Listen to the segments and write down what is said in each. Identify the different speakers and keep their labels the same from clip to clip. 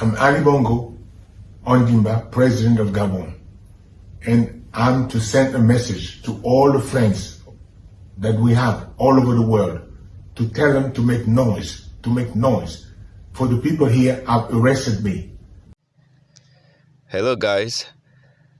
Speaker 1: I'm Ali Bongo Ondimba, President of Gabon, and I'm to send a message to all the friends that we have all over the world to tell them to make noise, for the people here have arrested me.
Speaker 2: Hello guys,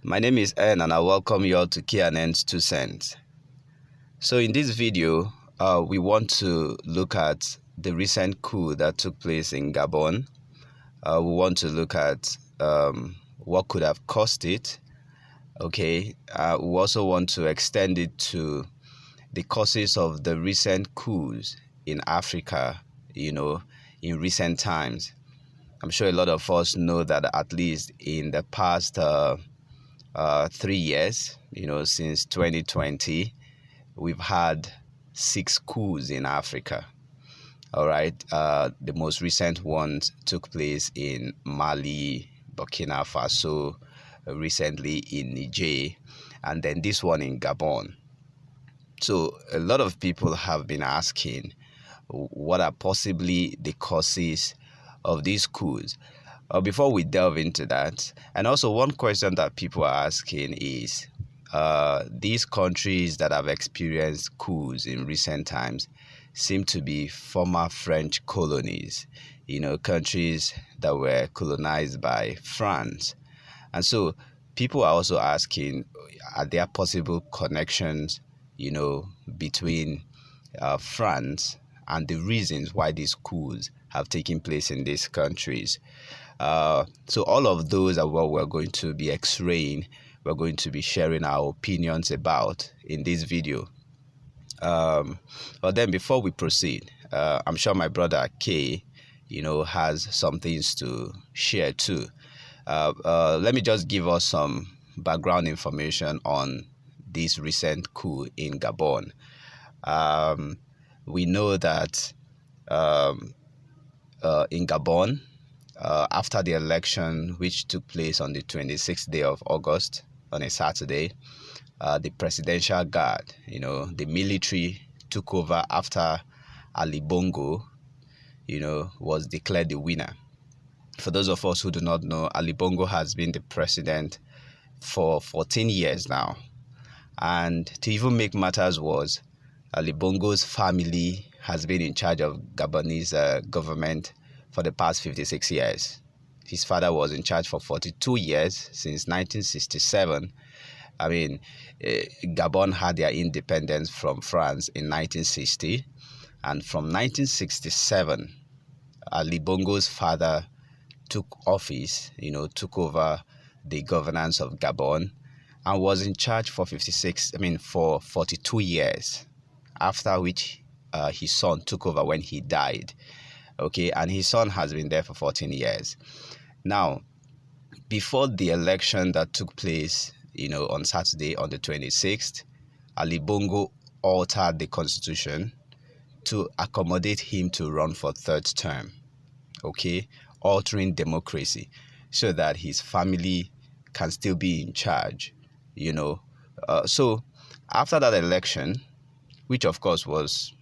Speaker 2: my name is N and I welcome you all to KNN's 2 Cents. So in this video, we want to look at the recent coup that took place in Gabon. We want to look at what could have caused it. Okay, we also want to extend it to the causes of the recent coups in Africa, in recent times. I'm sure a lot of us know that at least in the past 3 years, since 2020, we've had 6 coups in Africa. All right, the most recent ones took place in Mali, Burkina Faso, recently in Niger, and then this one in Gabon. So a lot of people have been asking, what are possibly the causes of these coups? Before we delve into that, and also one question that people are asking is, these countries that have experienced coups in recent times seem to be former French colonies, countries that were colonized by France. And so people are also asking, are there possible connections, between France and the reasons why these coups have taken place in these countries? So all of those are what we're going to be x-raying. We're going to be sharing our opinions about in this video. But then before we proceed, I'm sure my brother K, has some things to share too. Let me just give us some background information on this recent coup in Gabon. We know that in Gabon, after the election, which took place on the 26th day of August, on a Saturday, the presidential guard, the military took over after Ali Bongo, was declared the winner. For those of us who do not know, Ali Bongo has been the president for 14 years now. And to even make matters worse, Ali Bongo's family has been in charge of Gabonese government for the past 56 years. His father was in charge for 42 years, since 1967. I mean, Gabon had their independence from France in 1960. And from 1967, Ali Bongo's father took office, took over the governance of Gabon and was in charge for 42 years, after which his son took over when he died. Okay, and his son has been there for 14 years. Now, before the election that took place, on Saturday, on the 26th, Ali Bongo altered the constitution to accommodate him to run for third term. Okay, altering democracy so that his family can still be in charge. So after that election, which of course was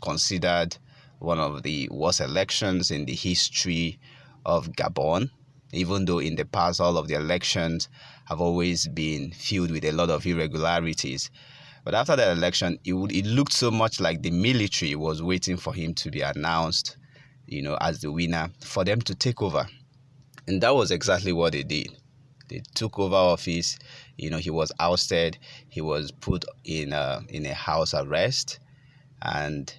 Speaker 2: considered one of the worst elections in the history of Gabon, even though in the past all of the elections have always been filled with a lot of irregularities. But after the election, it looked so much like the military was waiting for him to be announced, as the winner, for them to take over. And that was exactly what they did. They took over office. He was ousted. He was put in a house arrest, and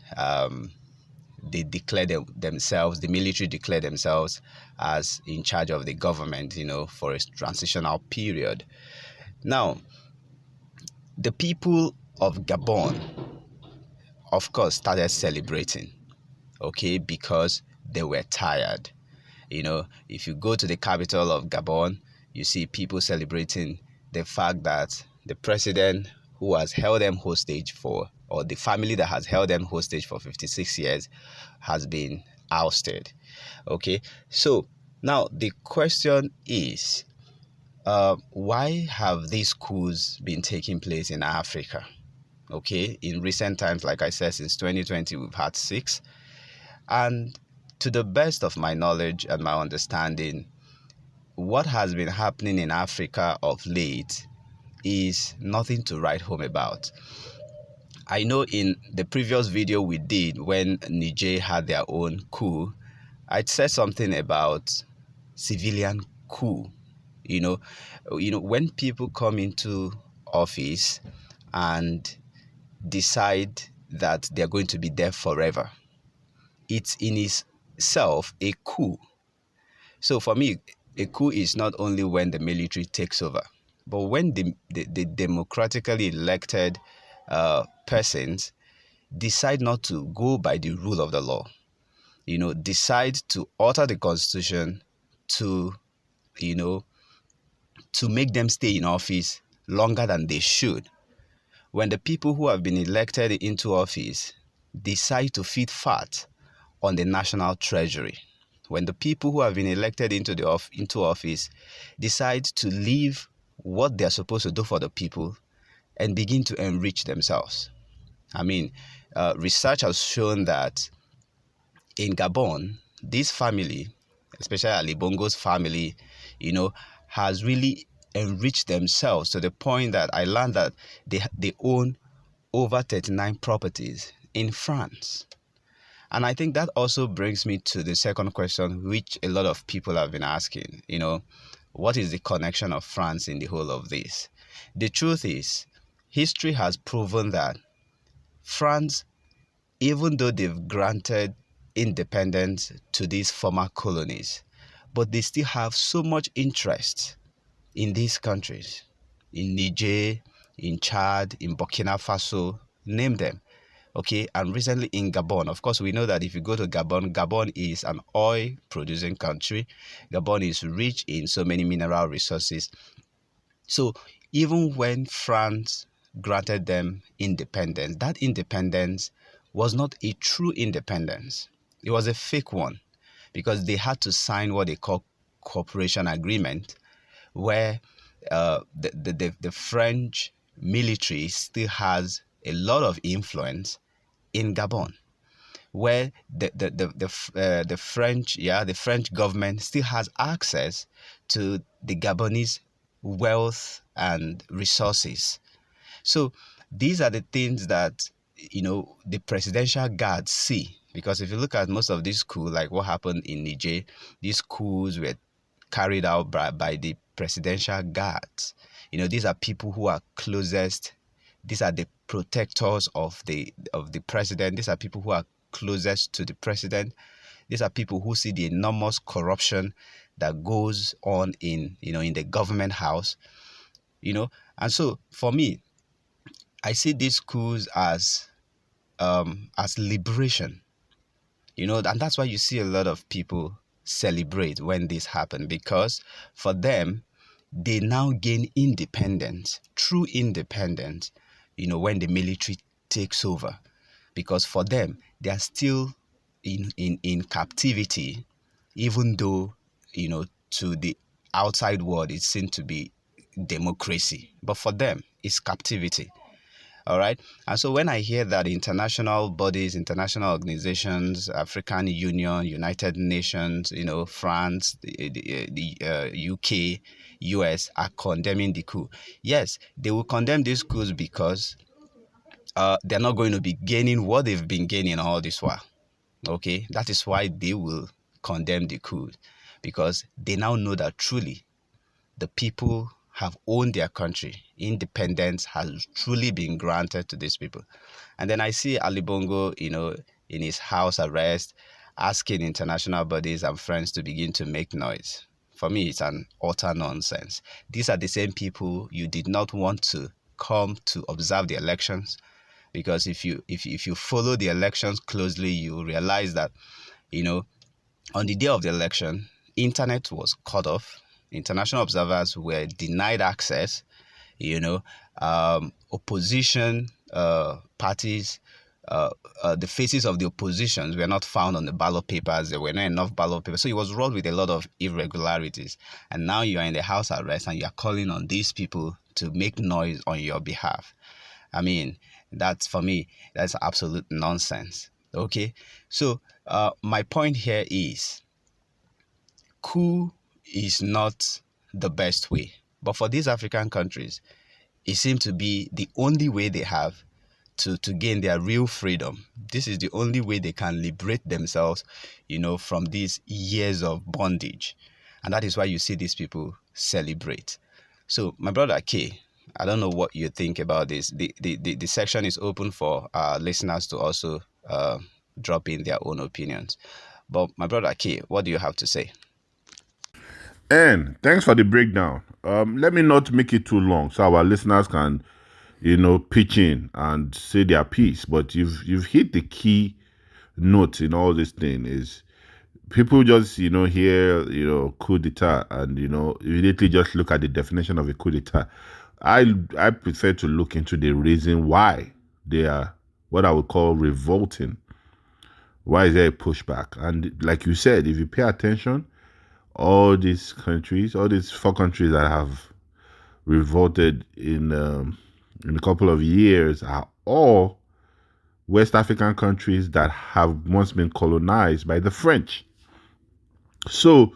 Speaker 2: they declared themselves, the military declared themselves as in charge of the government, for a transitional period. Now, the people of Gabon, of course, started celebrating, okay, because they were tired. If you go to the capital of Gabon, you see people celebrating the fact that the president who has held them hostage or the family that has held them hostage for 56 years has been ousted. Okay, so now the question is, why have these coups been taking place in Africa? Okay, in recent times, like I said, since 2020, we've had 6. And to the best of my knowledge and my understanding, what has been happening in Africa of late is nothing to write home about. I know in the previous video we did when Niger had their own coup, I'd said something about civilian coup. You know, when people come into office and decide that they're going to be there forever, it's in itself a coup. So for me, a coup is not only when the military takes over, but when the democratically elected persons decide not to go by the rule of the law, decide to alter the constitution to, to make them stay in office longer than they should. When the people who have been elected into office decide to feed fat on the national treasury, when the people who have been elected into office decide to leave what they're supposed to do for the people and begin to enrich themselves. I mean, research has shown that in Gabon, this family, especially Ali Bongo's family, has really enriched themselves to the point that I learned that they own over 39 properties in France. And I think that also brings me to the second question, which a lot of people have been asking, what is the connection of France in the whole of this? The truth is, history has proven that France, even though they've granted independence to these former colonies, but they still have so much interest in these countries, in Niger, in Chad, in Burkina Faso, name them. Okay, and recently in Gabon. Of course, we know that if you go to Gabon, Gabon is an oil-producing country. Gabon is rich in so many mineral resources. So even when France granted them independence, that independence was not a true independence. It was a fake one, because they had to sign what they call cooperation agreement, where the French military still has a lot of influence in Gabon, where the French government still has access to the Gabonese wealth and resources. So these are the things that the presidential guards see, because if you look at most of these coups, like what happened in Niger, these coups were carried out by the presidential guards. These are people who are closest. These are the protectors of the president. These are people who are closest to the president. These are people who see the enormous corruption that goes on in the government house. And so for me, I see these coups as liberation. And that's why you see a lot of people celebrate when this happen, because for them, they now gain independence, true independence, when the military takes over. Because for them, they are still in captivity, even though, to the outside world, it seems to be democracy. But for them, it's captivity. All right. And so when I hear that international bodies, international organizations, African Union, United Nations, France, the UK, US are condemning the coup. Yes, they will condemn these coups because they're not going to be gaining what they've been gaining all this while. Okay. That is why they will condemn the coup, because they now know that truly the people have owned their country. Independence has truly been granted to these people. And then I see Ali Bongo, in his house arrest, asking international bodies and friends to begin to make noise. For me, it's an utter nonsense. These are the same people you did not want to come to observe the elections, because if you follow the elections closely, you realize that, on the day of the election, internet was cut off. International observers were denied access. Opposition parties, the faces of the oppositions were not found on the ballot papers. There were not enough ballot papers. So it was wrought with a lot of irregularities. And now you are in the house arrest and you are calling on these people to make noise on your behalf. I mean, for me, that's absolute nonsense. Okay. So My point here is coup is not the best way. But for these African countries, it seems to be the only way they have to gain their real freedom. This is the only way they can liberate themselves, from these years of bondage. And that is why you see these people celebrate. So, my brother K, I don't know what you think about this. The section is open for listeners to also drop in their own opinions. But my brother K, what do you have to say?
Speaker 3: And thanks for the breakdown. Let me not make it too long so our listeners can, pitch in and say their piece. But you've hit the key note in all this thing is people just, hear, coup d'etat and, immediately just look at the definition of a coup d'etat. I prefer to look into the reason why they are what I would call revolting. Why is there a pushback? And like you said, if you pay attention, all these countries, all these 4 countries that have revolted in a couple of years are all West African countries that have once been colonized by the French. So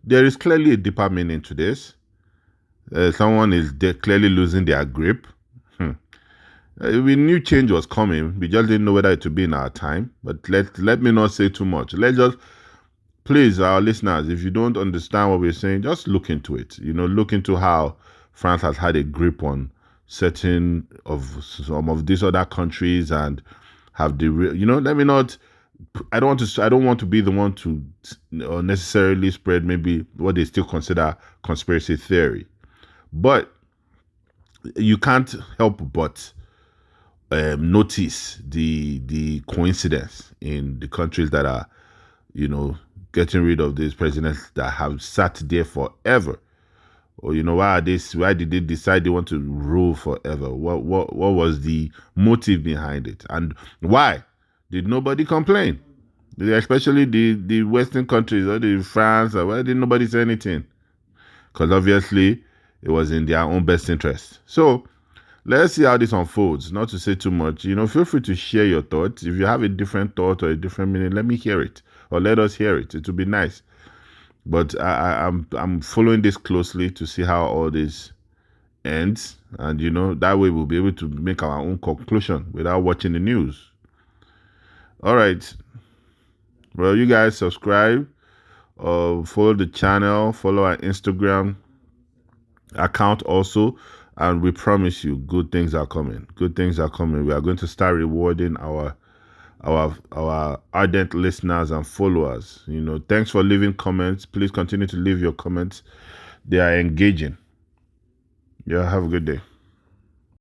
Speaker 3: there is clearly a deeper meaning to this. Someone is clearly losing their grip. We knew change was coming. We just didn't know whether it would be in our time. But let me not say too much. Let's just, please, our listeners, if you don't understand what we're saying, just look into it. Look into how France has had a grip on some of these other countries and have let me not. I don't want to be the one to necessarily spread maybe what they still consider conspiracy theory, but you can't help but notice the coincidence in the countries that are, getting rid of these presidents that have sat there forever. Or why did they decide they want to rule forever? What was the motive behind it, and why did nobody complain? Especially the Western countries, or the France, why did nobody say anything? Because obviously it was in their own best interest. So let's see how this unfolds. Not to say too much, feel free to share your thoughts. If you have a different thought or a different meaning, let me hear it, or let us hear it. It would be nice. But I'm following this closely to see how all this ends, and that way we'll be able to make our own conclusion without watching the news. All right. Well, you guys subscribe, follow the channel, follow our Instagram account also, and we promise you good things are coming. Good things are coming. We are going to start rewarding our ardent listeners and followers. Thanks for leaving comments. Please continue to leave your comments. They are engaging. Yeah, have a good day.